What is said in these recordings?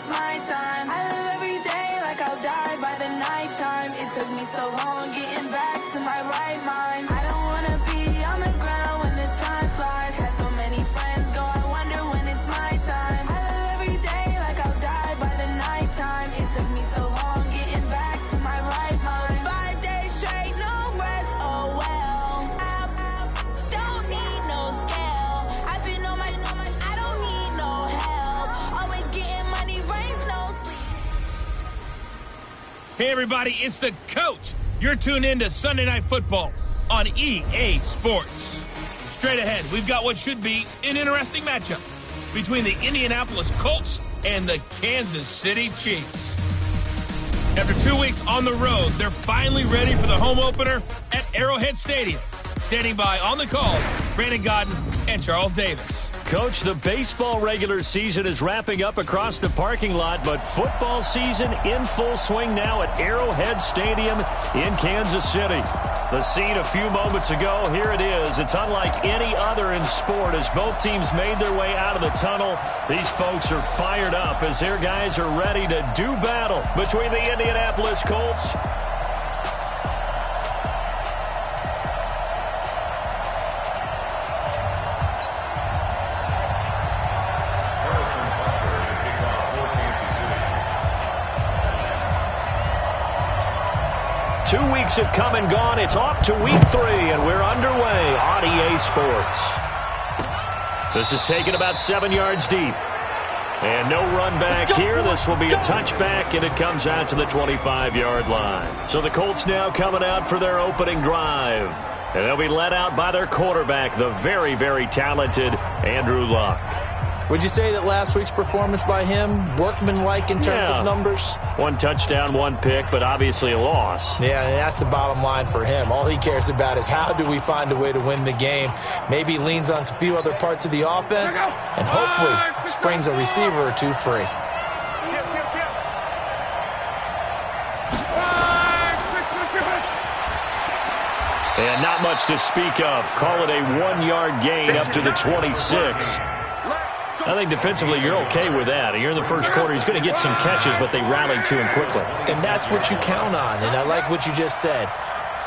it's my time. I live every day like I'll die by the nighttime. It took me so long getting back to my right mind. I don't wanna be on the ground when the time flies. Had so many friends go, I wonder when it's my time. I live every day like I'll die by the nighttime. It took me so long getting back to my right mind. 5 days straight, no rest, oh well. I don't need no scale. I've been on my, I don't need no help. Always getting money, rains, no sleep. Hey everybody, it's the Coach. You're tuned in to Sunday Night Football on EA Sports. Straight ahead, we've got what should be an interesting matchup between the Indianapolis Colts and the Kansas City Chiefs. After 2 weeks on the road, they're finally ready for the home opener at Arrowhead Stadium. Standing by on the call, Brandon Godden and Charles Davis. Coach, the baseball regular season is wrapping up across the parking lot, but football season in full swing now at Arrowhead Stadium in Kansas City. The scene a few moments ago, here it is. It's unlike any other in sport as both teams made their way out of the tunnel. These folks are fired up as their guys are ready to do battle between the Indianapolis Colts . Two weeks have come and gone. It's off to week 3, and we're underway on EA Sports. This is taken about 7 yards deep. And no run back here. This will be a touchback, and it comes out to the 25-yard line. So the Colts now coming out for their opening drive. And they'll be led out by their quarterback, the very, very talented Andrew Luck. Would you say that last week's performance by him, workmanlike in terms of numbers? 1 touchdown, 1 pick, but obviously a loss. Yeah, and that's the bottom line for him. All he cares about is how do we find a way to win the game. Maybe leans on a few other parts of the offense, and hopefully springs a receiver or two free. And not much to speak of. Call it a 1-yard gain up to the 26. I think defensively you're okay with that. Here in the first quarter, he's going to get some catches, but they rallied to him quickly. And that's what you count on, and I like what you just said.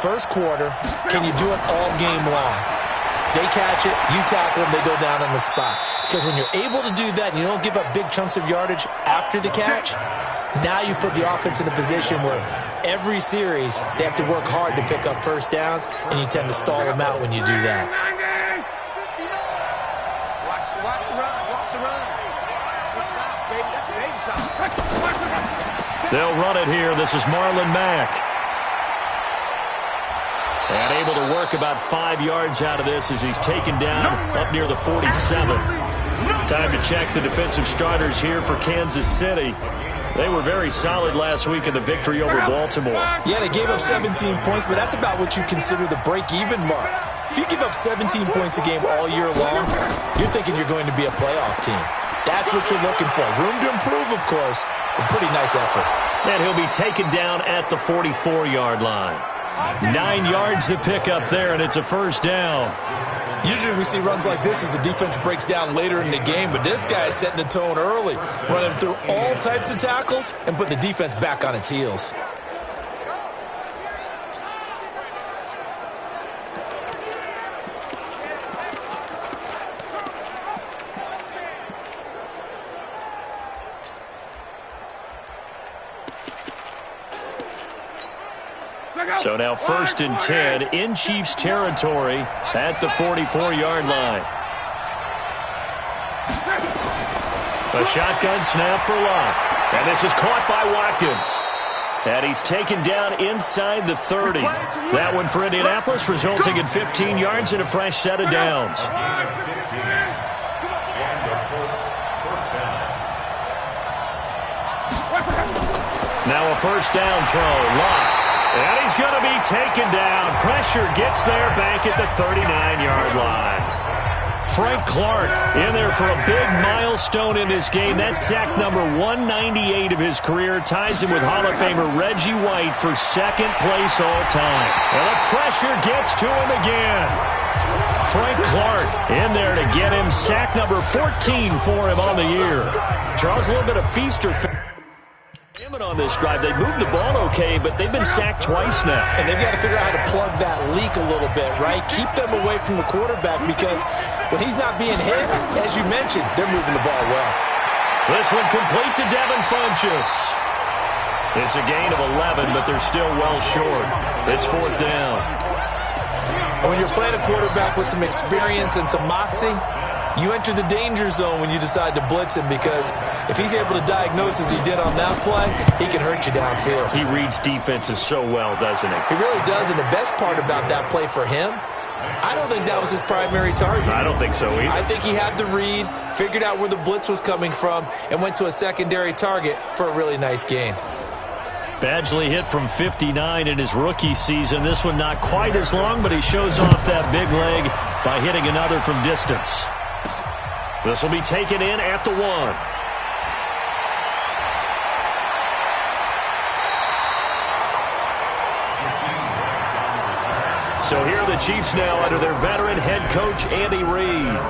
First quarter, can you do it all game long? They catch it, you tackle them, they go down on the spot. Because when you're able to do that and you don't give up big chunks of yardage after the catch, now you put the offense in a position where every series they have to work hard to pick up first downs, and you tend to stall them out when you do that. They'll run it here. This is Marlon Mack. And able to work about 5 yards out of this as he's taken down up near the 47. Time to check the defensive starters here for Kansas City. They were very solid last week in the victory over Baltimore. Yeah, they gave up 17 points, but that's about what you consider the break-even mark. If you give up 17 points a game all year long, you're thinking you're going to be a playoff team. That's what you're looking for. Room to improve, of course. A pretty nice effort. And he'll be taken down at the 44-yard line. 9 yards to pick up there, and it's a first down. Usually we see runs like this as the defense breaks down later in the game, but this guy is setting the tone early, running through all types of tackles and put the defense back on its heels. So now 1st and 10 in Chiefs territory at the 44-yard line. A shotgun snap for Luck. And this is caught by Watkins. And he's taken down inside the 30. That one for Indianapolis, resulting in 15 yards and a fresh set of downs. Now a first down throw. Luck. And he's going to be taken down. Pressure gets there back at the 39-yard line. Frank Clark in there for a big milestone in this game. That's sack number 198 of his career. Ties him with Hall of Famer Reggie White for 2nd place all time. And the pressure gets to him again. Frank Clark in there to get him sack number 14 for him on the year. Charles, a little bit of feast or famine on this drive. They moved the ball okay, but they've been sacked twice now. And they've got to figure out how to plug that leak a little bit, right? Keep them away from the quarterback because when he's not being hit, as you mentioned, they're moving the ball well. This one complete to Devin Funchess. It's a gain of 11, but they're still well short. It's 4th down. And when you're playing a quarterback with some experience and some moxie, you enter the danger zone when you decide to blitz him because if he's able to diagnose as he did on that play, he can hurt you downfield. He reads defenses so well, doesn't he? He really does, and the best part about that play for him, I don't think that was his primary target. I don't think so either. I think he had the read, figured out where the blitz was coming from, and went to a secondary target for a really nice gain. Badgley hit from 59 in his rookie season. This one not quite as long, but he shows off that big leg by hitting another from distance. This will be taken in at the 1. So here are the Chiefs now under their veteran head coach, Andy Reid.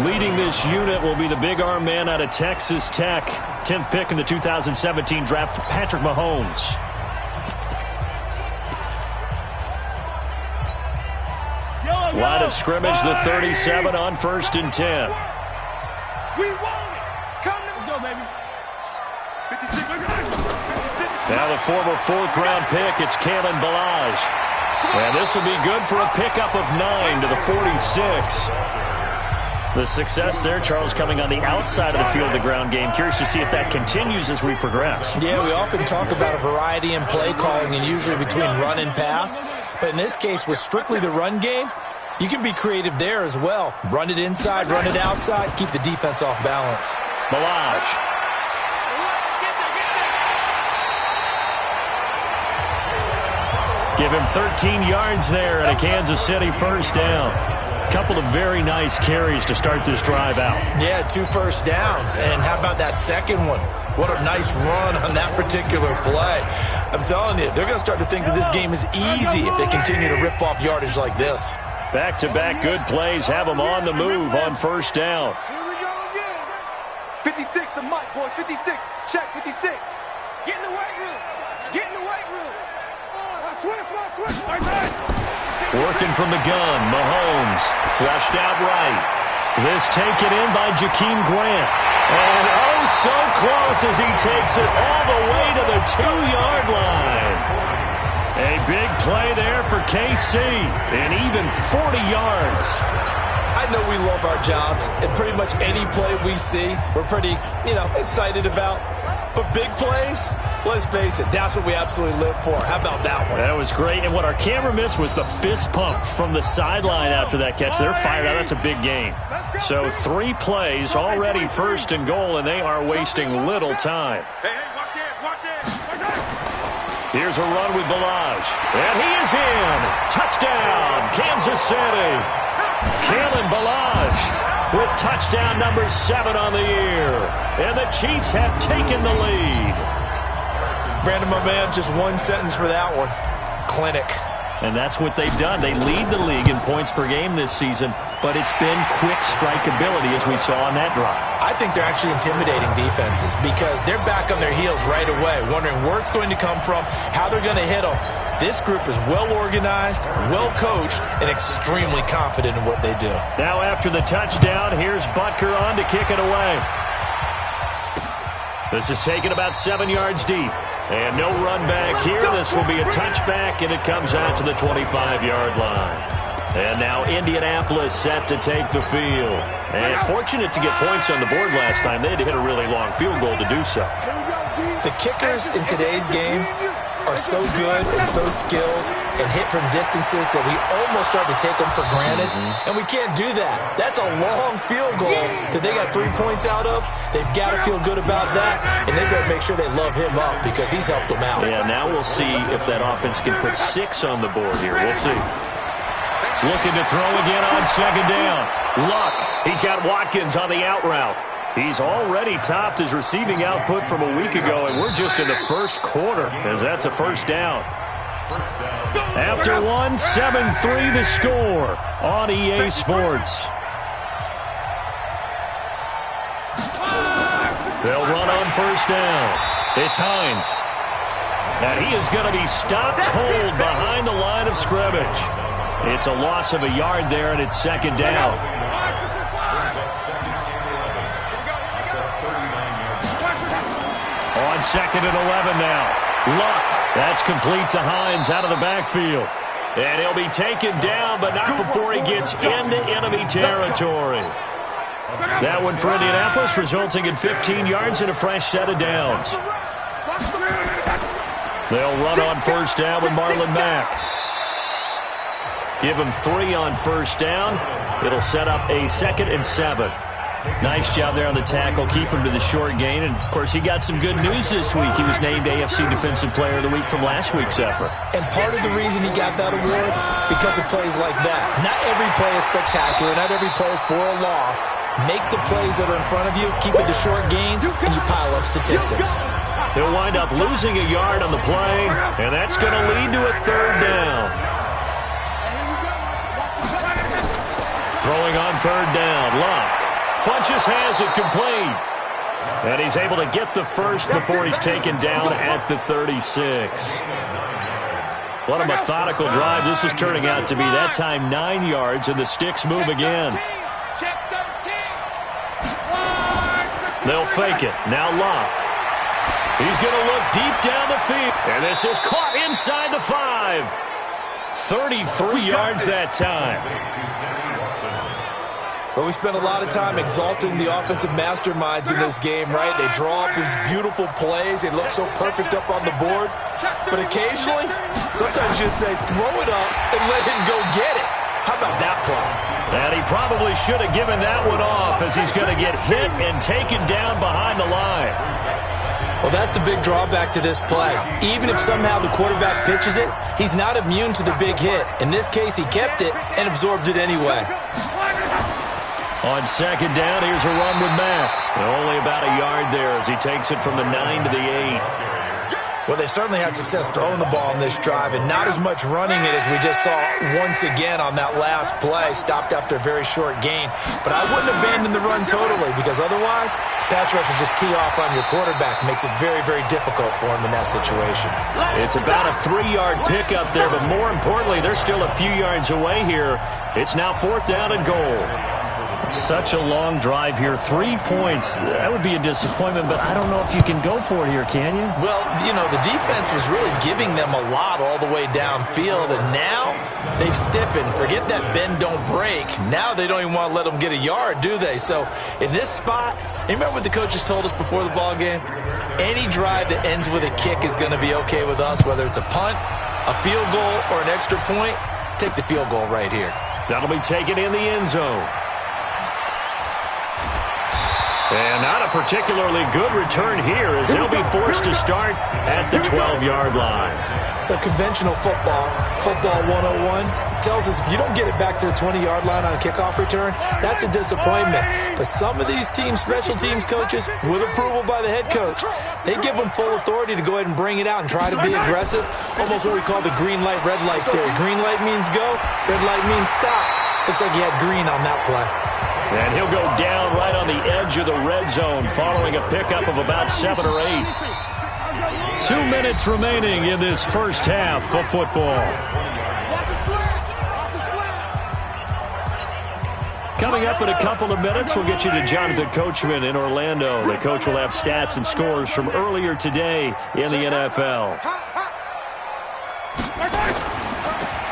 Leading this unit will be the big arm man out of Texas Tech. 10th pick in the 2017 draft, Patrick Mahomes. Line of scrimmage, the 37 on 1st and 10. We want it. Come on. Go, baby. 56. Now the former 4th-round pick, it's Kalen Ballage. And this will be good for a pickup of 9 to the 46. The success there, Charles, coming on the outside of the field, the ground game. Curious to see if that continues as we progress. Yeah, we often talk about a variety in play calling and usually between run and pass. But in this case, with strictly the run game, you can be creative there as well. Run it inside, run it outside, keep the defense off balance. Ballage. Give him 13 yards there and a Kansas City 1st down. Couple of very nice carries to start this drive out. Yeah, 2 first downs. And how about that second one? What a nice run on that particular play. I'm telling you, they're going to start to think that this game is easy if they continue to rip off yardage like this. Back-to-back good plays have them on the move on 1st down. Here we go again. 56, the mic, boys. 56. Check 56. Get in the weight room. Get in the weight room. Switch. Working from the gun, Mahomes. Flushed out right. This taken in by Jakeem Grant. And oh, so close as he takes it all the way to the 2-yard line. A big play there for KC. And even 40 yards. I know we love our jobs, and pretty much any play we see, we're pretty, excited about. But big plays, let's face it, that's what we absolutely live for. How about that one? That was great. And what our camera missed was the fist pump from the sideline after that catch. They're fired out. That's a big game. So 3 plays, already 1st and goal, and they are wasting little time. Hey, watch it. Here's a run with Ballage. And he is in. Touchdown, Kansas City. Kalen Ballage with touchdown number 7 on the year. And the Chiefs have taken the lead. Brandon, my man, just one sentence for that one. Clinic. And that's what they've done. They lead the league in points per game this season, but it's been quick strikeability as we saw on that drive. I think they're actually intimidating defenses because they're back on their heels right away, wondering where it's going to come from, how they're going to hit them. This group is well organized, well coached, and extremely confident in what they do. Now after the touchdown, here's Butker on to kick it away. This is taken about 7 yards deep. And no run back here. This will be a touchback, and it comes out to the 25-yard line. And now Indianapolis set to take the field. And fortunate to get points on the board last time. They had to hit a really long field goal to do so. The kickers in today's game are so good and so skilled and hit from distances that we almost start to take them for granted. And we can't do that. That's a long field goal that they got 3 points out of. They've got to feel good about that, and they've got to make sure they love him up because he's helped them out. Yeah, now we'll see if that offense can put 6 on the board here. We'll see. Looking to throw again on 2nd down. Luck. He's got Watkins on the out route. He's already topped his receiving output from a week ago, and we're just in the 1st quarter as that's a 1st down. After one, 7-3 the score on EA Sports. They'll run on first down. It's Hines. And he is going to be stopped cold behind the line of scrimmage. It's a loss of a yard there, and it's second down. On second and 11 now. Luck. That's complete to Hines out of the backfield. And he'll be taken down, but not before he gets into enemy territory. That one for Indianapolis, resulting in 15 yards and a fresh set of downs. They'll run on first down with Marlon Mack. Give him 3 on first down. It'll set up a 2nd and 7. Nice job there on the tackle. Keep him to the short gain. And, of course, he got some good news this week. He was named AFC Defensive Player of the Week from last week's effort. And part of the reason he got that award, because of plays like that. Not every play is spectacular. Not every play is for a loss. Make the plays that are in front of you, keep it to short gains, and you pile up statistics. He'll wind up losing a yard on the play, and that's going to lead to a third down. Throwing on third down, Luck. Funches has it complete. And he's able to get the first before he's taken down at the 36. What a methodical drive this is turning out to be. That time 9 yards, and the sticks move again. They'll fake it. Now Luck. He's going to look deep down the field. And this is caught inside the 5. 33 yards that time. Well, we spent a lot of time exalting the offensive masterminds in this game, right? They draw up these beautiful plays. They look so perfect up on the board. But occasionally, sometimes you just say, throw it up and let him go get it. How about that play? And he probably should have given that one off, as he's going to get hit and taken down behind the line. Well, that's the big drawback to this play. Even if somehow the quarterback pitches it, he's not immune to the big hit. In this case, he kept it and absorbed it anyway. On second down, here's a run with Mack. And only about a yard there as he takes it from the 9 to the 8. Well, they certainly had success throwing the ball on this drive, and not as much running it as we just saw once again on that last play. Stopped after a very short gain. But I wouldn't abandon the run totally, because otherwise, pass rushers just tee off on your quarterback. Makes it very, very difficult for him in that situation. It's about a 3-yard pickup there, but more importantly, they're still a few yards away here. It's now 4th down and goal. Such a long drive here. 3 points. That would be a disappointment, but I don't know if you can go for it here, can you? Well, you know, the defense was really giving them a lot all the way downfield, and now they've stiffened. Forget that bend, don't break. Now they don't even want to let them get a yard, do they? So in this spot, you remember what the coaches told us before the ball game? Any drive that ends with a kick is going to be okay with us, whether it's a punt, a field goal, or an extra point. Take the field goal right here. That'll be taken in the end zone. And not a particularly good return here, as they'll be forced to start at the 12-yard line. The conventional football 101, tells us if you don't get it back to the 20-yard line on a kickoff return, that's a disappointment. But some of these teams, special teams coaches, with approval by the head coach, they give them full authority to go ahead and bring it out and try to be aggressive. Almost what we call the green light, red light theory. Green light means go, red light means stop. Looks like he had green on that play. And he'll go down right on the edge of the red zone following a pickup of about 7 or 8. 2 minutes remaining in this first half of football. Coming up in a couple of minutes, we'll get you to Jonathan Coachman in Orlando. The coach will have stats and scores from earlier today in the NFL.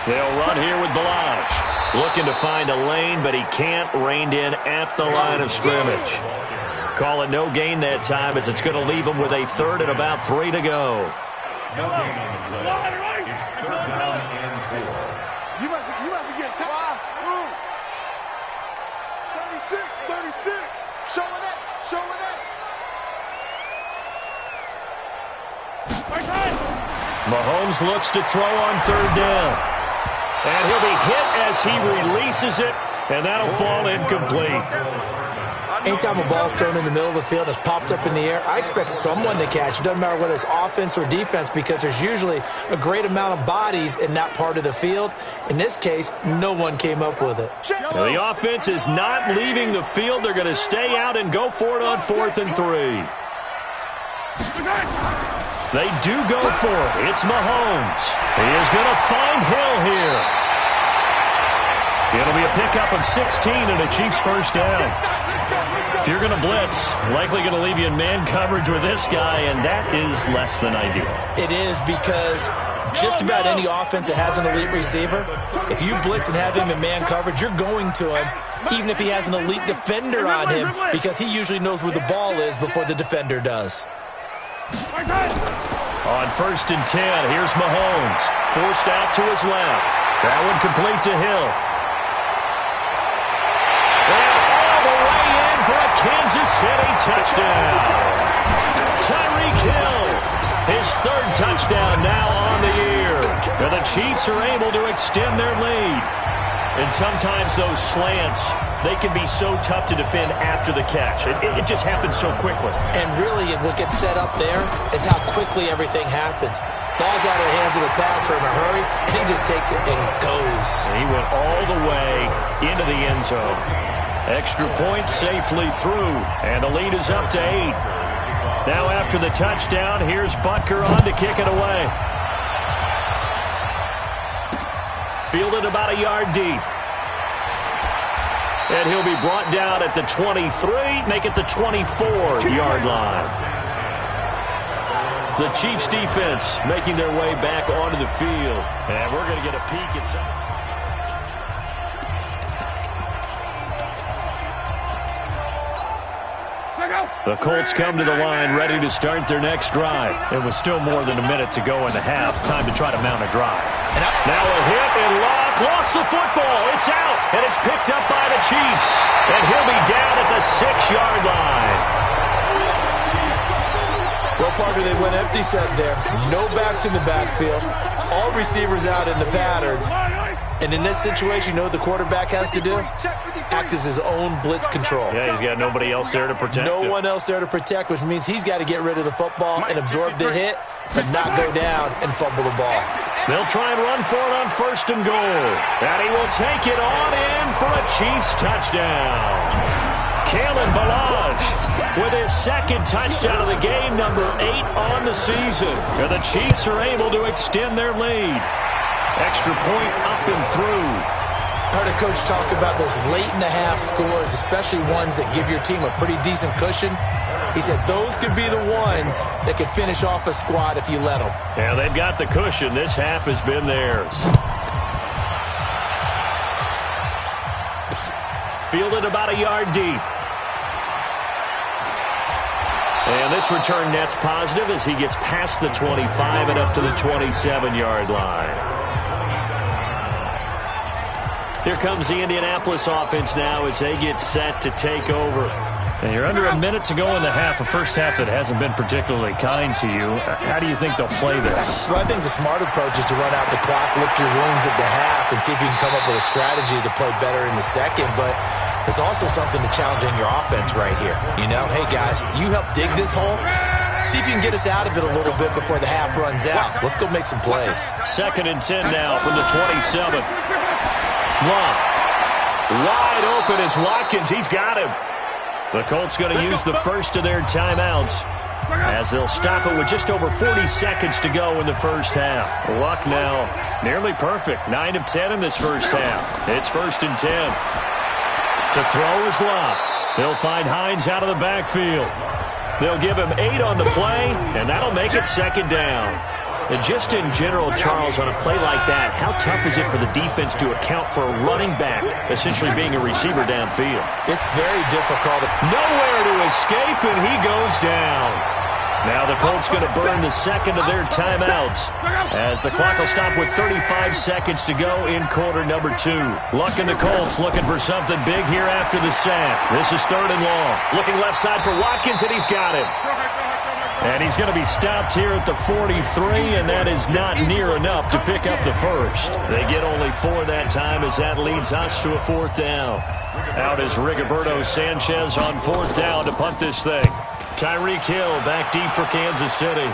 They'll run here with Balazs. Looking to find a lane, but he can't. Reined in at the line of scrimmage. Call it no gain that time, as it's going to leave him with a 3rd and about 3 to go. You must be getting tired. 36. Showing it. Mahomes looks to throw on 3rd down. And he'll be hit as he releases it, and that'll fall incomplete. Anytime a ball's thrown in the middle of the field and it's popped up in the air, I expect someone to catch. It doesn't matter whether it's offense or defense because there's usually a great amount of bodies in that part of the field. In this case, no one came up with it. Now, the offense is not leaving the field. They're going to stay out and go for it on 4th and 3. They do go for it. It's Mahomes. He is going to find Hill here. It'll be a pickup of 16 and a Chiefs first down. If you're going to blitz, likely going to leave you in man coverage with this guy, and that is less than ideal. It is because just about any offense that has an elite receiver, if you blitz and have him in man coverage, you're going to him, even if he has an elite defender on him, because he usually knows where the ball is before the defender does. On 1st and 10, here's Mahomes. Forced out to his left. That one complete to Hill. Kansas City touchdown. Tyreek Hill, his 3rd touchdown now on the year. And the Chiefs are able to extend their lead. And sometimes those slants, they can be so tough to defend after the catch. It just happens so quickly. And really, what gets set up there is how quickly everything happens. Ball's out of the hands of the passer in a hurry, and he just takes it and goes. He went all the way into the end zone. Extra point safely through, and the lead is up to 8. Now after the touchdown, here's Butker on to kick it away. Fielded about a yard deep. And he'll be brought down at the 23, make it the 24-yard line. The Chiefs defense making their way back onto the field. And we're going to get a peek at some. The Colts come to the line ready to start their next drive. It was still more than a minute to go in the half. Time to try to mount a drive. Now a hit and Locke lost the football. It's out, and it's picked up by the Chiefs. And he'll be down at the 6-yard line. Well, Parker, they went empty set there. No backs in the backfield. All receivers out in the pattern. And in this situation, you know what the quarterback has to do? Act as his own blitz control. Yeah, he's got nobody else there to protect him. No one else there to protect, which means he's got to get rid of the football and absorb the hit, but not go down and fumble the ball. They'll try and run for it on 1st and goal. And he will take it on in for a Chiefs touchdown. Kalen Ballage with his 2nd touchdown of the game, number 8 on the season. And the Chiefs are able to extend their lead. Extra point up and through. Heard a coach talk about those late-in-the-half scores, especially ones that give your team a pretty decent cushion. He said those could be the ones that could finish off a squad if you let them. Yeah, they've got the cushion. This half has been theirs. Fielded about a yard deep. And this return net's positive as he gets past the 25 and up to the 27-yard line. Here comes the Indianapolis offense now as they get set to take over. And you're under a minute to go in the half, a first half that hasn't been particularly kind to you. How do you think they'll play this? Well, I think the smart approach is to run out the clock, lick your wounds at the half, and see if you can come up with a strategy to play better in the second. But there's also something to challenge in your offense right here. You know, hey, guys, you help dig this hole. See if you can get us out of it a little bit before the half runs out. Let's go make some plays. 2nd and 10 now from the 27. Long. Wide open is Watkins. He's got him. The Colts going to use the first of their timeouts as they'll stop it with just over 40 seconds to go in the first half. Luck now nearly perfect. 9 of 10 in this first half. It's 1st and 10. To throw is Luck. They'll find Hines out of the backfield. They'll give him 8 on the play, and that'll make it 2nd down. And just in general, Charles, on a play like that, how tough is it for the defense to account for a running back essentially being a receiver downfield? It's very difficult. Nowhere to escape, and he goes down. Now the Colts going to burn the second of their timeouts as the clock will stop with 35 seconds to go in quarter number 2. Luck and the Colts looking for something big here after the sack. This is 3rd and long. Looking left side for Watkins, and he's got him. And he's going to be stopped here at the 43, and that is not near enough to pick up the first. They get only 4 that time as that leads us to a 4th down. Out is Rigoberto Sanchez on 4th down to punt this thing. Tyreek Hill back deep for Kansas City.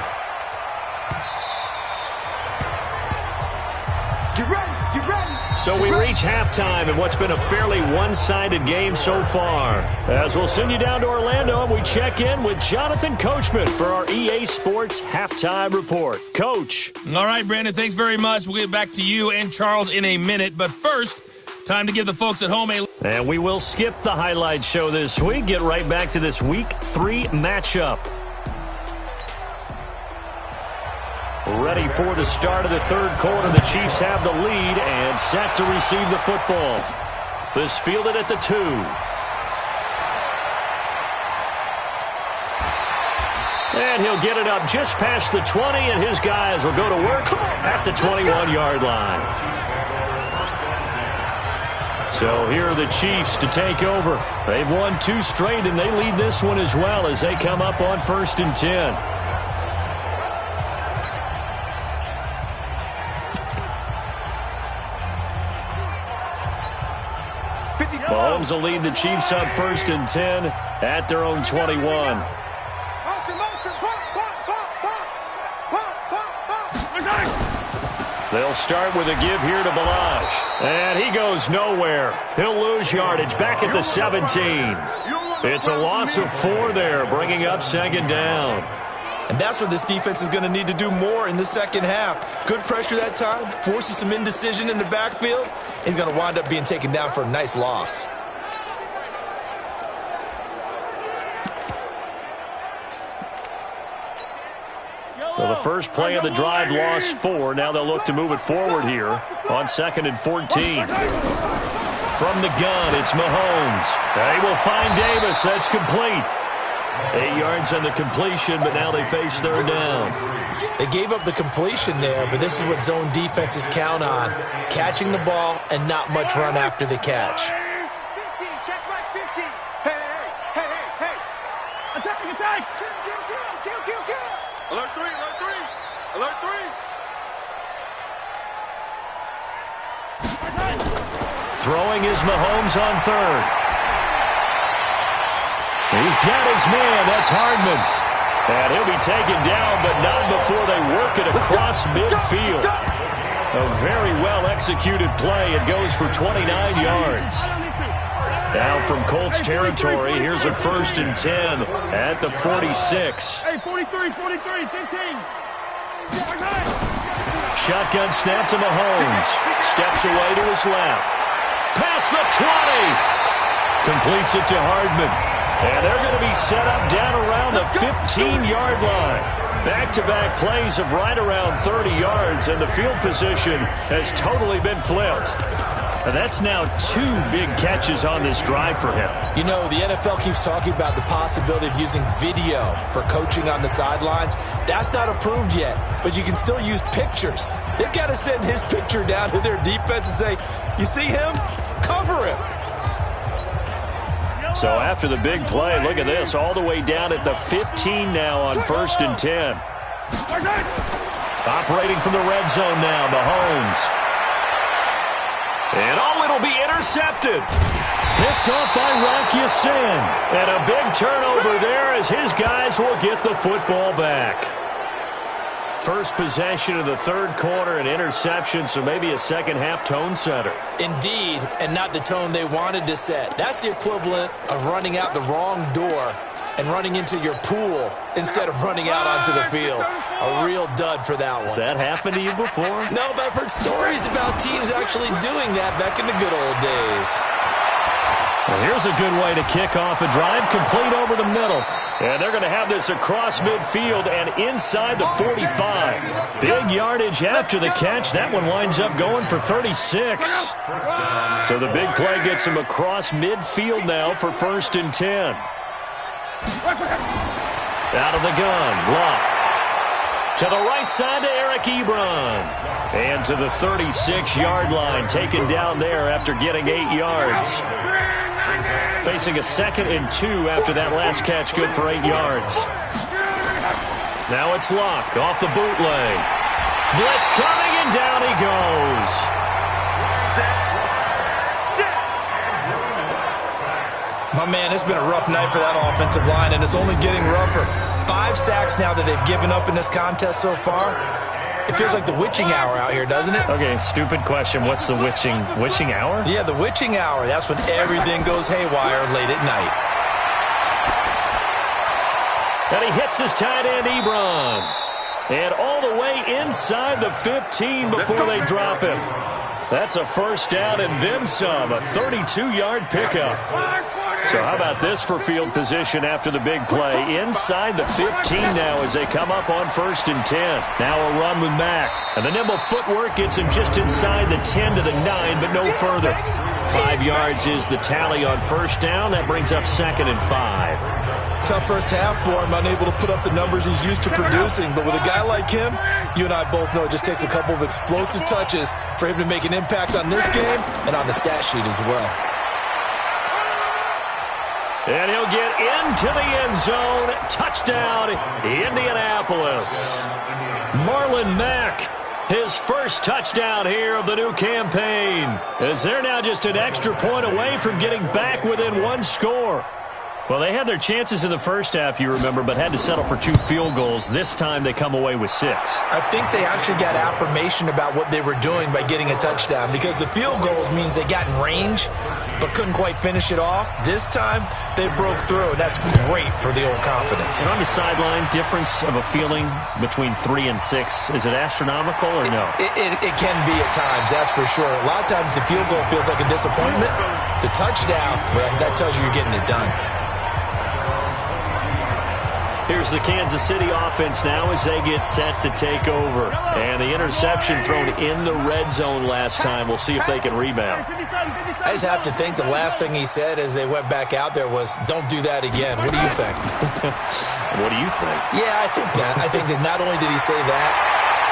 Get ready, get ready. So we reach halftime in what's been a fairly one-sided game so far. As we'll send you down to Orlando, and we check in with Jonathan Coachman for our EA Sports Halftime Report. Coach. All right, Brandon, thanks very much. We'll get back to you and Charles in a minute. But first, time to give the folks at home a... And we will skip the highlight show this week. Get right back to this Week 3 matchup. Ready for the start of the third quarter. The Chiefs have the lead and set to receive the football. This fielded at the 2. And he'll get it up just past the 20, and his guys will go to work at the 21-yard line. So here are the Chiefs to take over. They've won 2 straight, and they lead this one as well as they come up on 1st and 10. Mahomes will lead the Chiefs on 1st and 10 at their own 21. They'll start with a give here to Balaj. And he goes nowhere. He'll lose yardage back at the 17. It's a loss of 4 there, bringing up 2nd down. And that's what this defense is going to need to do more in the second half. Good pressure that time, forces some indecision in the backfield. He's going to wind up being taken down for a nice loss. Well, the first play of the drive lost 4. Now they'll look to move it forward here on 2nd and 14. From the gun, it's Mahomes. They will find Davis. That's complete. 8 yards on the completion, but now they face 3rd down. They gave up the completion there, but this is what zone defenses count on. Catching the ball and not much run after the catch. 15, check right 15. Hey. Attack. Kill. Alert 3. Throwing is Mahomes on 3rd. He's got his man. That's Hardman. And he'll be taken down, but not before they work it across midfield. A very well-executed play. It goes for 29 yards. Now from Colts territory, here's a 1st and 10 at the 46. Hey, 43, 15. Shotgun snap to Mahomes. Steps away to his left. Past the 20. Completes it to Hardman. And they're going to be set up down around the 15-yard line. Back-to-back plays of right around 30 yards, and the field position has totally been flipped. And that's now 2 big catches on this drive for him. You know, the NFL keeps talking about the possibility of using video for coaching on the sidelines. That's not approved yet, but you can still use pictures. They've got to send his picture down to their defense and say, you see him? Cover him. So after the big play, look at this, all the way down at the 15 now on 1st and 10. Operating from the red zone now, Mahomes. And it'll be intercepted. Picked off by Rocky Sin. And a big turnover there as his guys will get the football back. First possession of the third quarter, an interception, so maybe a second-half tone setter. Indeed, and not the tone they wanted to set. That's the equivalent of running out the wrong door and running into your pool instead of running out onto the field. A real dud for that one. Has that happened to you before? No, but I've heard stories about teams actually doing that back in the good old days. Well, here's a good way to kick off a drive, complete over the middle. And they're going to have this across midfield and inside the 45. Big yardage after the catch. That one winds up going for 36. So the big play gets him across midfield now for 1st and 10. Out of the gun, Locke. To the right side to Eric Ebron. And to the 36-yard line, taken down there after getting 8 yards. Facing a 2nd and 2 after that last catch, good for 8 yards. Now it's Luck off the bootleg. Blitz coming, and down he goes. My man, it's been a rough night for that offensive line, and it's only getting rougher. 5 sacks now that they've given up in this contest so far. It feels like the witching hour out here, doesn't it? Okay, stupid question. What's the witching hour? Yeah, the witching hour. That's when everything goes haywire late at night. And he hits his tight end, Ebron. And all the way inside the 15 before they drop him. That's a first down and then some, a 32-yard pickup. So how about this for field position after the big play? Inside the 15 now as they come up on 1st and 10. Now a run with Mack. And the nimble footwork gets him just inside the 10 to the 9, but no further. 5 yards is the tally on first down. That brings up 2nd and 5. Tough first half for him, unable to put up the numbers he's used to producing. But with a guy like him, you and I both know it just takes a couple of explosive touches for him to make an impact on this game and on the stat sheet as well. And he'll get into the end zone. Touchdown, Indianapolis. Marlon Mack, his first touchdown here of the new campaign. As they're now just an extra point away from getting back within 1 score. Well, they had their chances in the first half, you remember, but had to settle for 2 field goals. This time they come away with 6. I think they actually got affirmation about what they were doing by getting a touchdown, because the field goals means they got in range but couldn't quite finish it off. This time they broke through, and that's great for the old confidence. And on the sideline, difference of a feeling between 3 and 6, is it astronomical or no? It can be at times, that's for sure. A lot of times the field goal feels like a disappointment. The touchdown, well, that tells you you're getting it done. Here's the Kansas City offense now as they get set to take over. And the interception thrown in the red zone last time. We'll see if they can rebound. I just have to think the last thing he said as they went back out there was, don't do that again. What do you think? What do you think? Yeah, I think that. I think that not only did he say that,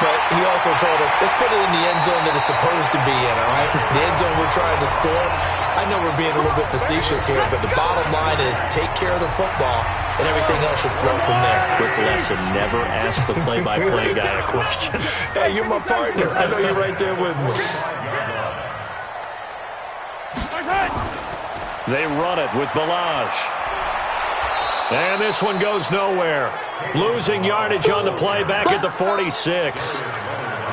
but he also told him, let's put it in the end zone that it's supposed to be in, all right? The end zone we're trying to score. I know we're being a little bit facetious here, but the bottom line is take care of the football, and everything else should flow from there. Quick lesson, never ask the play-by-play guy a question. Hey, you're my partner. I know you're right there with me. They run it with Balaj. And this one goes nowhere. Losing yardage on the play back at the 46.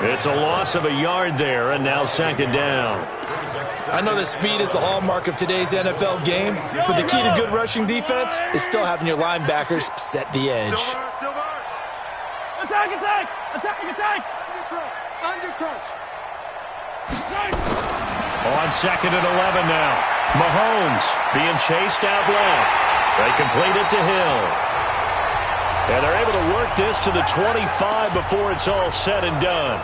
It's a loss of a yard there, and now 2nd down. I know that speed is the hallmark of today's NFL game, but the key to good rushing defense is still having your linebackers set the edge. Attack, attack! Attack, attack! Under crunch. On 2nd and 11 now. Mahomes being chased out left. They complete it to Hill. And they're able to work this to the 25 before it's all said and done.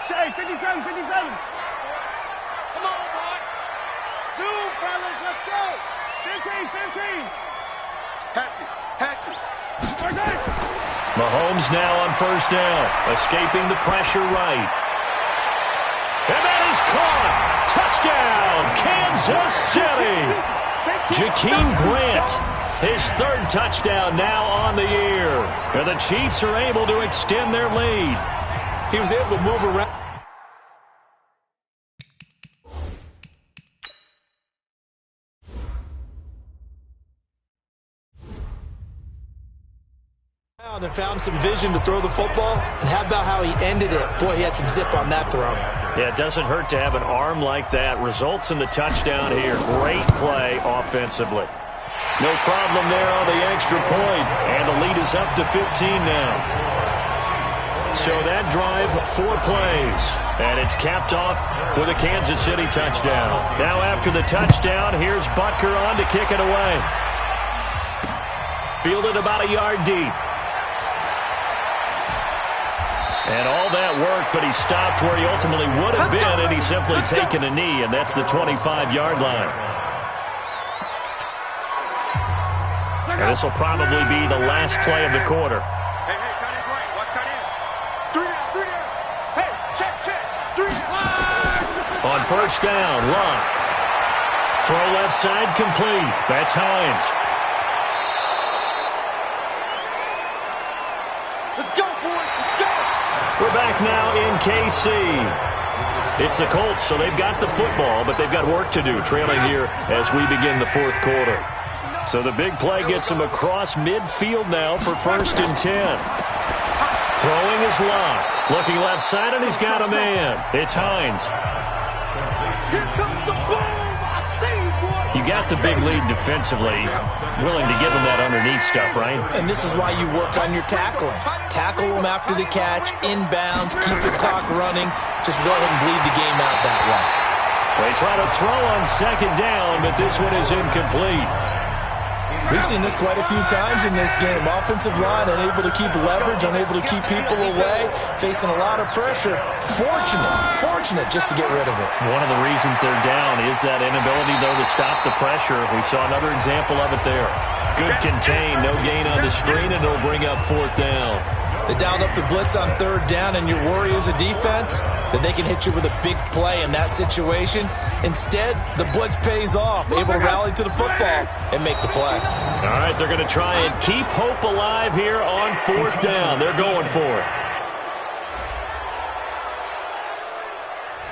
Shay, 57, 57. Come on, boy. 2, fellas, let's go. 15, 15. Hatchet. Mahomes now on 1st down, escaping the pressure right. And that is caught. Touchdown, Kansas City. Jakeem Grant, his 3rd touchdown now on the year. And the Chiefs are able to extend their lead. He was able to move around. And found some vision to throw the football. And how about how he ended it? Boy, he had some zip on that throw. Yeah, it doesn't hurt to have an arm like that. Results in the touchdown here. Great play offensively. No problem there on the extra point. And the lead is up to 15 now. So that drive, 4 plays. And it's capped off with a Kansas City touchdown. Now after the touchdown, here's Butker on to kick it away. Fielded about a yard deep. And all that work, but he stopped where he ultimately would have been, and he's simply taken a knee, and that's the 25-yard line. And this will probably be the last play of the quarter. Hey, tight end's right. Watch tight end. 3 down. Hey, check. 3 down. On 1st down, Luck Throw left side complete. That's Hines. Let's go, boys. Let's go. We're back now in KC. It's the Colts, so they've got the football, but they've got work to do, trailing here as we begin the fourth quarter. So the big play gets him across midfield now for 1st and 10. Throwing is locked. Looking left side, and he's got a man. It's Hines. Here comes the boom. I see you, boy. You got the big lead defensively. Willing to give him that underneath stuff, right? And this is why you work on your tackling. Tackle them after the catch, inbounds, keep the clock running. Just go ahead and bleed the game out that way. They try to throw on 2nd down, but this one is incomplete. We've seen this quite a few times in this game. Offensive line unable to keep leverage, unable to keep people away, facing a lot of pressure. Fortunate just to get rid of it. One of the reasons they're down is that inability, though, to stop the pressure. We saw another example of it there. Good contain, no gain on the screen, and it'll bring up 4th down. They dialed up the blitz on 3rd down, and your worry as a defense that they can hit you with a big play in that situation. Instead, the blitz pays off, able to rally to the football and make the play. All right, they're going to try and keep hope alive here on 4th down. They're going for it.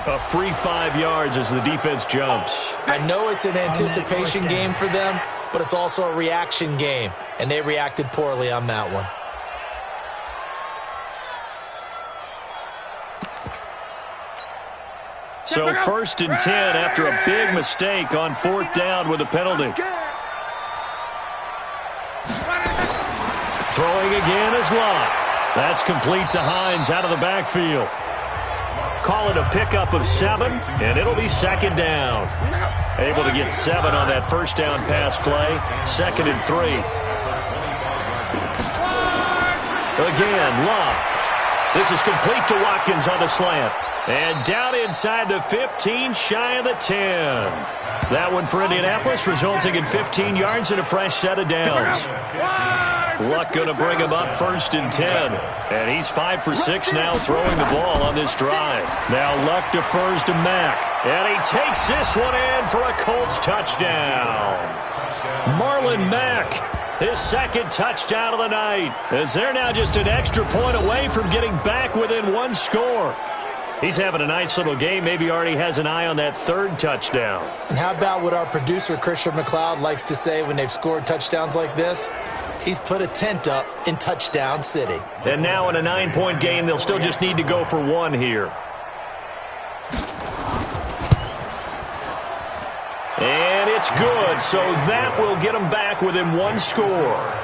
A free 5 yards as the defense jumps. I know it's an anticipation game for them, but it's also a reaction game, and they reacted poorly on that one. So 1st and 10 after a big mistake on 4th down with a penalty. Throwing again is locked. That's complete to Hines out of the backfield. Call it a pickup of 7, and it'll be 2nd down. Able to get 7 on that 1st down pass play. 2nd and 3. Again, locked. This is complete to Watkins on the slant. And down inside the 15, shy of the 10. That one for Indianapolis, resulting in 15 yards and a fresh set of downs. Luck going to bring him up 1st and 10. And he's 5 for 6 now throwing the ball on this drive. Now Luck defers to Mack. And he takes this one in for a Colts touchdown. Marlon Mack, his 2nd touchdown of the night. As they're now just an extra point away from getting back within 1 score. He's having a nice little game. Maybe already has an eye on that 3rd touchdown. And how about what our producer, Christian McLeod, likes to say when they've scored touchdowns like this? He's put a tent up in Touchdown City. And now in a 9-point game, they'll still just need to go for 1 here. And it's good, so that will get them back within 1 score.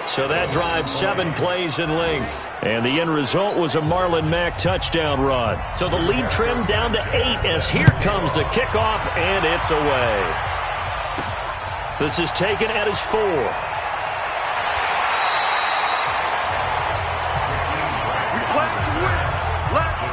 So that drives 7 plays in length. And the end result was a Marlon Mack touchdown run. So the lead trimmed down to 8 as here comes the kickoff, and it's away. This is taken at his 4. We play to win. Let's go.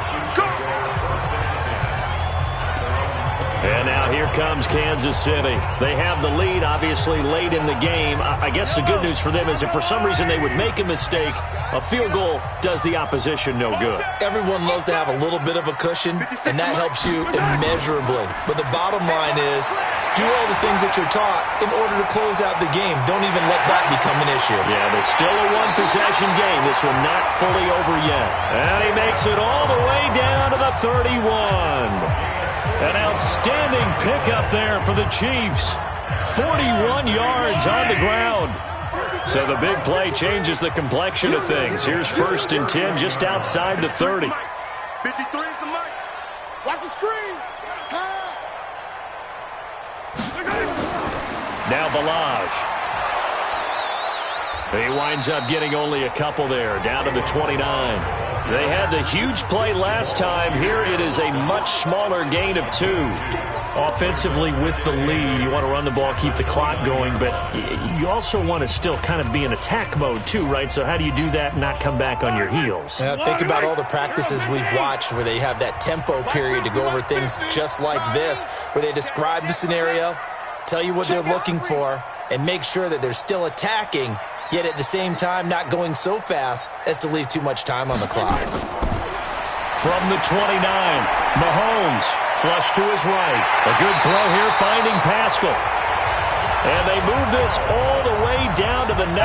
And now here comes Kansas City. They have the lead, obviously, late in the game. I guess the good news for them is if for some reason they would make a mistake, a field goal does the opposition no good. Everyone loves to have a little bit of a cushion, and that helps you immeasurably. But the bottom line is, do all the things that you're taught in order to close out the game. Don't even let that become an issue. Yeah, but still a 1-possession game. This one not fully over yet. And he makes it all the way down to the 31. An outstanding pickup there for the Chiefs. 41 yards on the ground. So the big play changes the complexion of things. Here's 1st and 10 just outside the 30. 53 is the mic. Watch the screen. Pass. Now Balaj. He winds up getting only a couple there, down to the 29. They had the huge play last time. Here it is a much smaller gain of 2. Offensively with the lead, you want to run the ball, keep the clock going, but you also want to still kind of be in attack mode too, right? So how do you do that and not come back on your heels? Yeah, think about all the practices we've watched where they have that tempo period to go over things just like this, where they describe the scenario, tell you what they're looking for, and make sure that they're still attacking, yet at the same time not going so fast as to leave too much time on the clock. From the 29, Mahomes flush to his right. A good throw here finding Pascal. And they move this all the way down to the 9.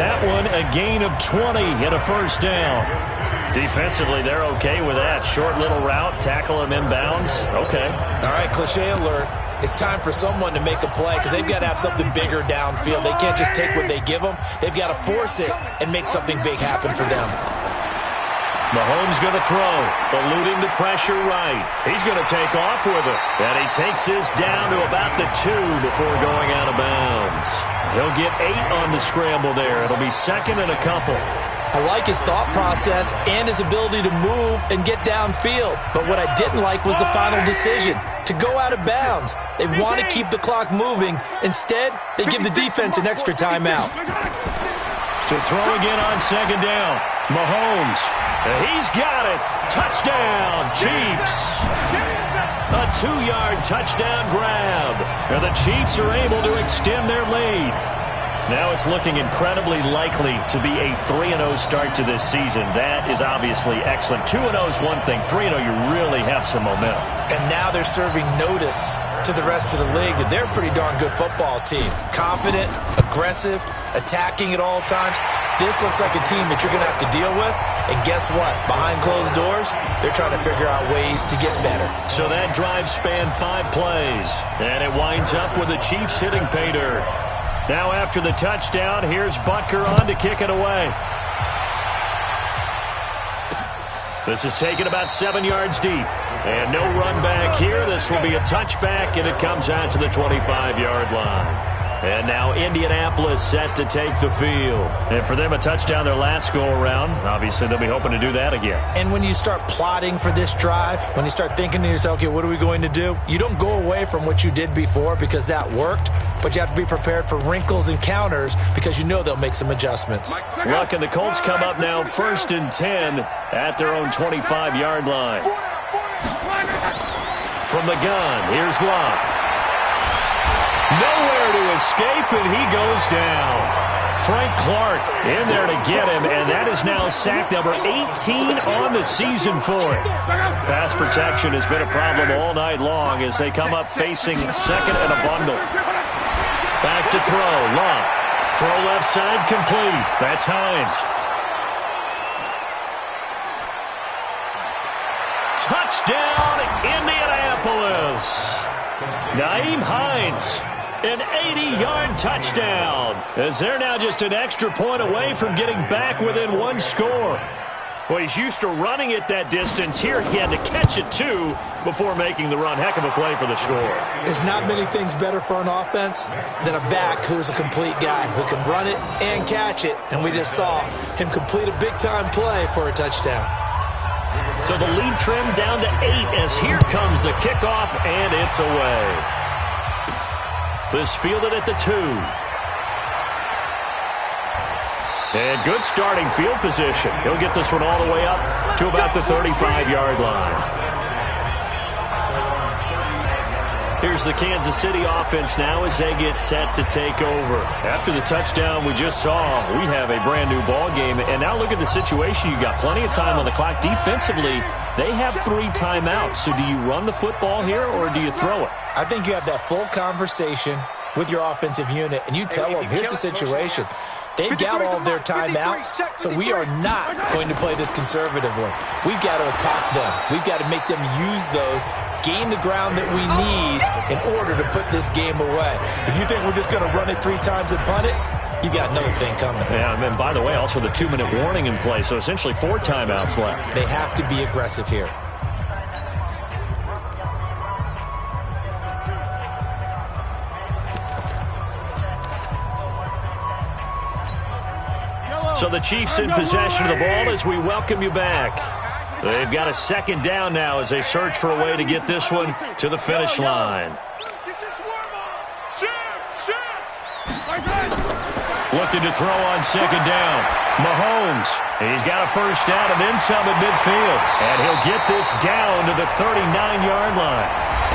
That one a gain of 20 and a first down. Defensively, they're okay with that. Short little route, tackle him inbounds. Okay. All right, cliche alert. It's time for someone to make a play because they've got to have something bigger downfield. They can't just take what they give them. They've got to force it and make something big happen for them. Mahomes going to throw, eluding the pressure right. He's going to take off with it. And he takes this down to about the 2 before going out of bounds. He'll get 8 on the scramble there. It'll be second and a couple. I like his thought process and his ability to move and get downfield. But what I didn't like was the final decision, to go out of bounds. They want to keep the clock moving. Instead, they give the defense an extra timeout. To throw again on second down, Mahomes. He's got it. Touchdown, Chiefs. A 2-yard touchdown grab. And the Chiefs are able to extend their lead. Now it's looking incredibly likely to be a 3-0 start to this season. That is obviously excellent. 2-0 is one thing. 3-0, you really have some momentum. And now they're serving notice to the rest of the league that they're a pretty darn good football team. Confident, aggressive, attacking at all times. This looks like a team that you're going to have to deal with. And guess what? Behind closed doors, they're trying to figure out ways to get better. So that drive spanned 5 plays. And it winds up with the Chiefs hitting pay dirt. Now after the touchdown, here's Butker on to kick it away. This is taken about 7 yards deep. And no run back here. This will be a touchback, and it comes out to the 25-yard line. And now Indianapolis set to take the field. And for them, a touchdown their last go-around. Obviously, they'll be hoping to do that again. And when you start plotting for this drive, when you start thinking to yourself, okay, what are we going to do? You don't go away from what you did before because that worked, but you have to be prepared for wrinkles and counters because you know they'll make some adjustments. Luck and the Colts come up now 1st and 10 at their own 25-yard line. From the gun, here's Luck. Nowhere to escape, and he goes down. Frank Clark in there to get him, and that is now sack number 18 on the season for him. Pass protection has been a problem all night long as they come up facing second and a bundle. Back to throw, Luck. Throw left side complete. That's Hines. Touchdown, Indianapolis. Nyheim Hines. An 80-yard touchdown, as they're now just an extra point away from getting back within 1 score. Well, he's used to running it that distance. Here he had to catch it, too, before making the run. Heck of a play for the score. There's not many things better for an offense than a back who's a complete guy who can run it and catch it. And we just saw him complete a big-time play for a touchdown. So the lead trimmed down to 8 as here comes the kickoff, and it's away. This fielded at the 2. And good starting field position. He'll get this one all the way up to about the 35-yard line. Here's the Kansas City offense now as they get set to take over. After the touchdown we just saw, we have a brand-new ball game. And now look at the situation. You've got plenty of time on the clock. Defensively, they have 3 timeouts. So do you run the football here or do you throw it? I think you have that full conversation with your offensive unit, and you tell them, here's the situation. They've got all their timeouts, so we are not going to play this conservatively. We've got to attack them. We've got to make them use those, gain the ground that we need in order to put this game away. If you think we're just going to run it 3 times and punt it, you've got another thing coming. Yeah, and by the way, also the 2-minute warning in play, so essentially 4 timeouts left. They have to be aggressive here. So the Chiefs in possession of the ball as we welcome you back. They've got a 2nd down now as they search for a way to get this one to the finish line. Looking to throw on 2nd down. Mahomes, he's got a first down and then some at midfield. And he'll get this down to the 39-yard line.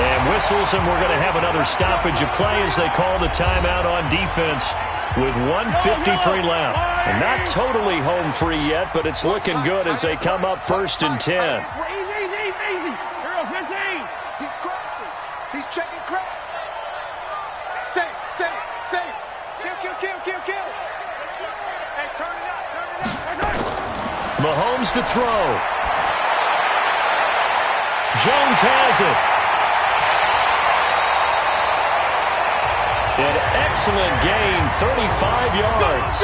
And whistles, and we're going to have another stoppage of play as they call the timeout on defense. with 1:53 left. And not totally home free yet, but it's looking good as they come up 1st and 10. Easy. Hero 15. He's crashing. He's checking crash. Save. Kill. Hey, turn it up. Mahomes to throw. Jones has it. An excellent gain, 35 yards.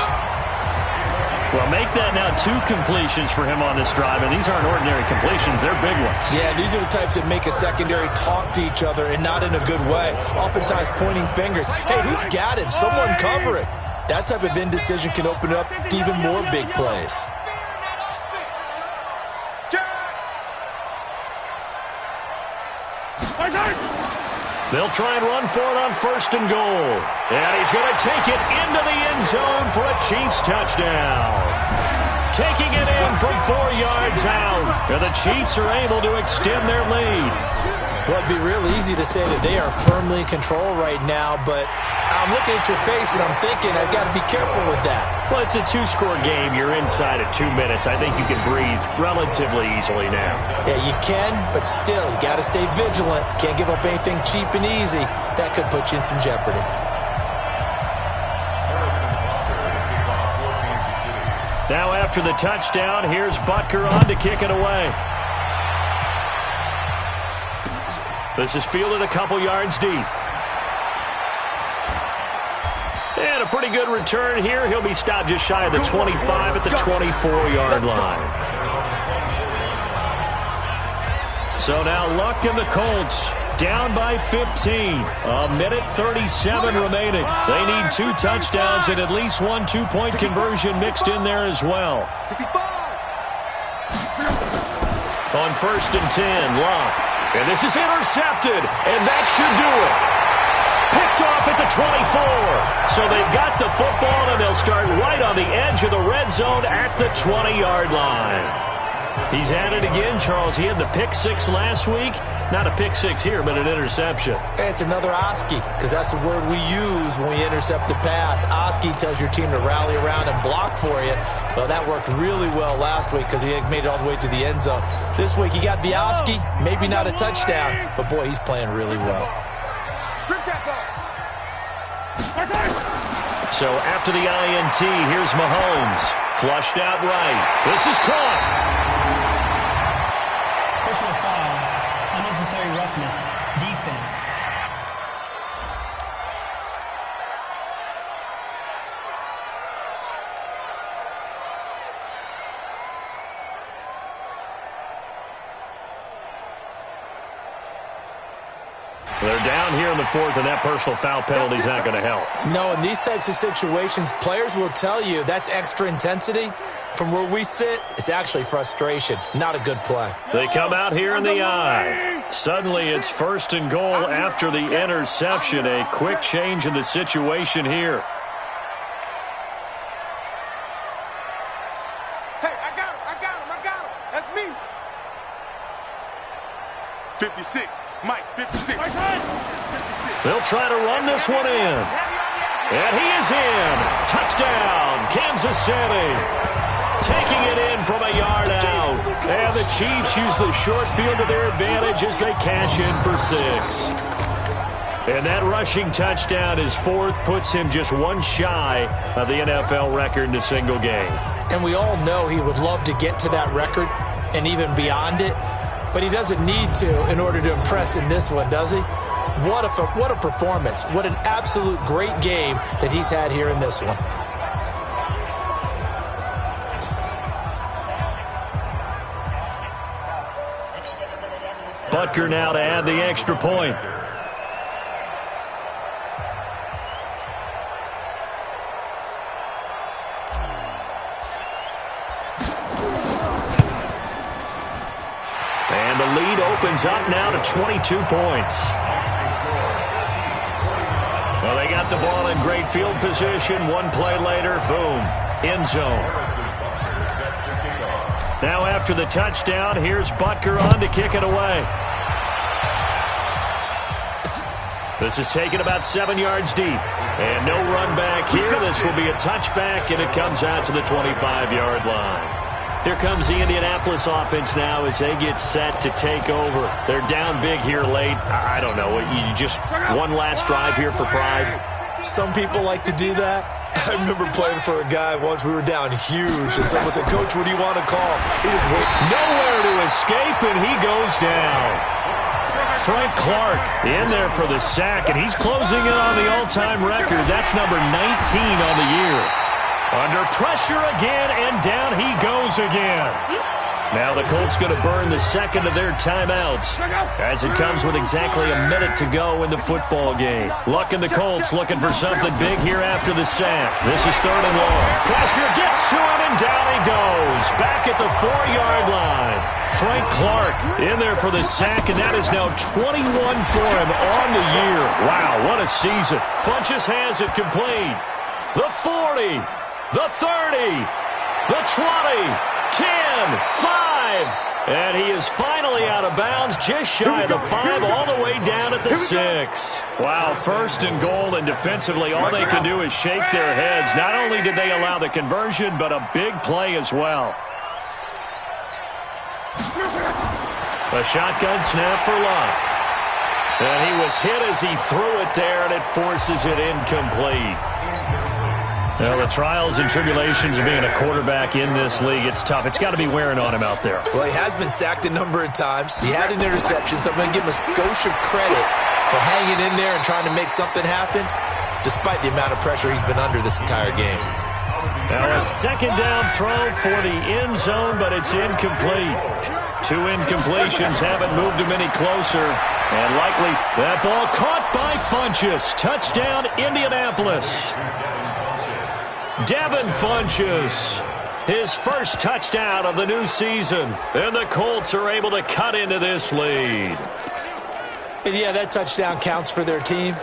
Well, make that now 2 completions for him on this drive, and these aren't ordinary completions. They're big ones. Yeah, these are the types that make a secondary talk to each other, and not in a good way. Oftentimes pointing fingers. Hey, who's got him? Someone cover it. That type of indecision can open up to even more big plays. They'll try and run for it on 1st and goal. And he's going to take it into the end zone for a Chiefs touchdown. Taking it in from 4 yards out. And the Chiefs are able to extend their lead. Well, it'd be real easy to say that they are firmly in control right now, but I'm looking at your face and I'm thinking I've got to be careful with that. Well, it's a 2-score game. You're inside at 2 minutes. I think you can breathe relatively easily now. Yeah, you can, but still, you got to stay vigilant. Can't give up anything cheap and easy. That could put you in some jeopardy. Now after the touchdown, here's Butker on to kick it away. This is fielded a couple yards deep. And a pretty good return here. He'll be stopped just shy of the 25 at the 24-yard line. So now Luck and the Colts down by 15. A minute 37 remaining. They need 2 touchdowns and at least 1 2-point conversion mixed in there as well. On 1st and 10, Luck. And this is intercepted, and that should do it. Picked off at the 24. So they've got the football, and they'll start right on the edge of the red zone at the 20-yard line. He's at it again, Charles. He had the pick 6 last week. Not a pick 6 here, but an interception. It's another Oski, because that's the word we use when we intercept the pass. Oski tells your team to rally around and block for you. Well, that worked really well last week because he made it all the way to the end zone. This week he got the Oski, maybe not a touchdown, but boy, he's playing really well. So after the INT, here's Mahomes. Flushed out right. This is caught. Personal foul. Unnecessary roughness. Defense. They're down here in the 4th, and that personal foul penalty is not going to help. No, in these types of situations, players will tell you that's extra intensity. From where we sit, it's actually frustration. Not a good play. They come out here in the eye. Suddenly, it's 1st and goal after the interception. A quick change in the situation here. Hey, I got him. That's me. 56. Mike, 56. 56. They'll try to run this one in. And he is in. Touchdown, Kansas City. Taking it in from a yard out. And the Chiefs use the short field to their advantage as they cash in for 6. And that rushing touchdown, his 4th, puts him just 1 shy of the NFL record in a single game. And we all know he would love to get to that record and even beyond it. But he doesn't need to in order to impress in this one, does he? What a performance. What an absolute great game that he's had here in this one. Butker now to add the extra point. And the lead opens up now to 22 points. Well, they got the ball in great field position. 1 play later, boom, end zone. Now after the touchdown, here's Butker on to kick it away. This is taken about 7 yards deep. And no run back here. This will be a touchback, and it comes out to the 25-yard line. Here comes the Indianapolis offense now as they get set to take over. They're down big here late. I don't know. You just one last drive here for pride? Some people like to do that. I remember playing for a guy once. We were down huge, and someone said, "Coach, what do you want to call?" He just went nowhere to escape, and he goes down. Frank Clark in there for the sack, and he's closing in on the all-time record. That's number 19 on the year. Under pressure again, and down he goes again. Now the Colts going to burn the second of their timeouts as it comes with exactly a minute to go in the football game. Luck in the Colts looking for something big here after the sack. This is 3rd and long. Pressure gets to him, and down he goes. Back at the 4-yard line. Frank Clark in there for the sack, and that is now 21 for him on the year. Wow, what a season. Funchess has it complete. The 40, the 30, the 20, 10, 5, and he is finally out of bounds, just shy of the 5, all the way down at the 6. Wow, 1st and goal, and defensively all they can do is shake their heads. Not only did they allow the conversion, but a big play as well. A shotgun snap for Luck. And he was hit as he threw it there, and it forces it incomplete. Well, the trials and tribulations of being a quarterback in this league, it's tough. It's got to be wearing on him out there. Well, he has been sacked a number of times. He had an interception, so I'm going to give him a skosh of credit for hanging in there and trying to make something happen, despite the amount of pressure he's been under this entire game. Now a 2nd down throw for the end zone, but it's incomplete. 2 incompletions haven't moved him any closer. And likely that ball caught by Funchess. Touchdown, Indianapolis. Devin Funchess, his first touchdown of the new season. And the Colts are able to cut into this lead. And yeah, that touchdown counts for their team,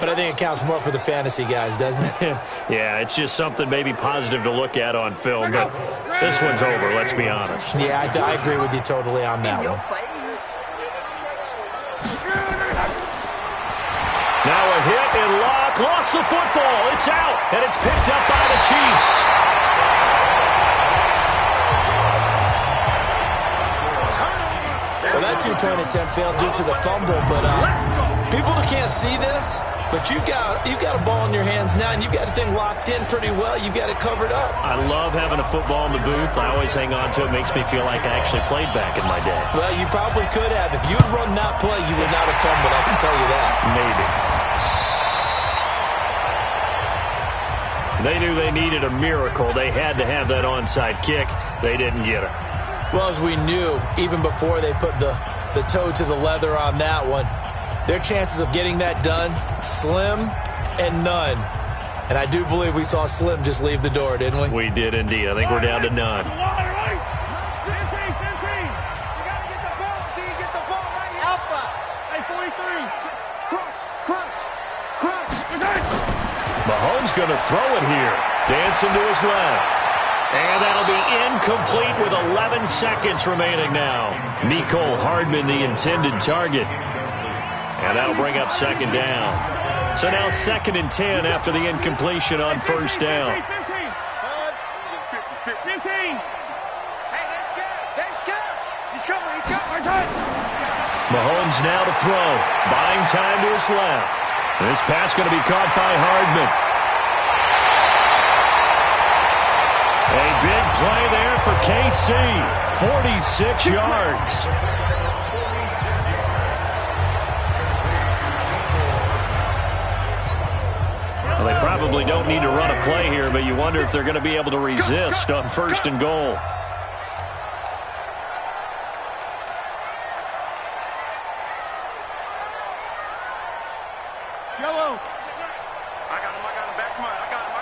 but I think it counts more for the fantasy guys, doesn't it? Yeah, it's just something maybe positive to look at on film, but this one's over, let's be honest. Yeah, I agree with you totally on that one. Now a hit, and Locke lost the football. It's out, and it's picked up by the Chiefs. Well, that 2-point attempt failed due to the fumble, but people can't see this, but you've got a ball in your hands now, and you've got the thing locked in pretty well. You've got it covered up. I love having a football in the booth. I always hang on to it. It makes me feel like I actually played back in my day. Well, you probably could have. If you had run that play, you would not have fumbled, I can tell you that. Maybe. They knew they needed a miracle. They had to have that onside kick. They didn't get it. Well, as we knew, even before they put the toe to the leather on that one, their chances of getting that done, slim and none. And I do believe we saw Slim just leave the door, didn't we? We did indeed. I think we're down to none. Mahomes going to throw it here. Dancing to his left. And that'll be incomplete with 11 seconds remaining now. Mecole Hardman, the intended target. And that'll bring up 2nd down. So now 2nd and 10 after the incompletion on 1st down. 15. Hey, they're scared. He's coming. Mahomes now to throw. Buying time to his left. This pass going to be caught by Hardman. A big play there for KC. 46 yards. Well, they probably don't need to run a play here, but you wonder if they're going to be able to resist on 1st and goal. Yellow. I got him. Back smart. I got him.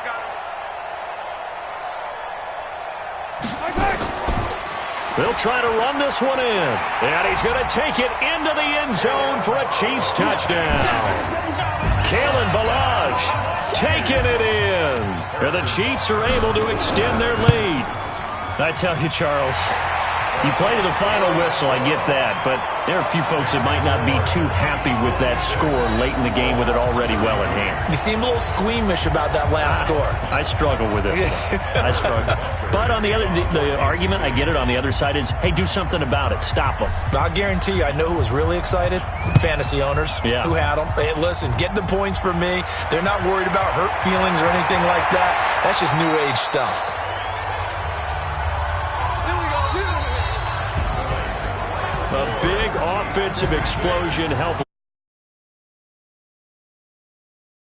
They'll try to run this one in. And he's going to take it into the end zone for a Chiefs touchdown. Kalen Ballage taking it in. And the Chiefs are able to extend their lead. I tell you, Charles, You play to the final whistle, I get that, but there are a few folks that might not be too happy with that score late in the game with it already well in hand. You seem a little squeamish about that last score. I struggle with this one. I struggle. But on the argument, I get it, on the other side is, hey, do something about it. Stop them. I'll guarantee you, I know who was really excited. Fantasy owners who had them. Hey, listen, get the points for me. They're not worried about hurt feelings or anything like that. That's just new age stuff. A big offensive explosion helped.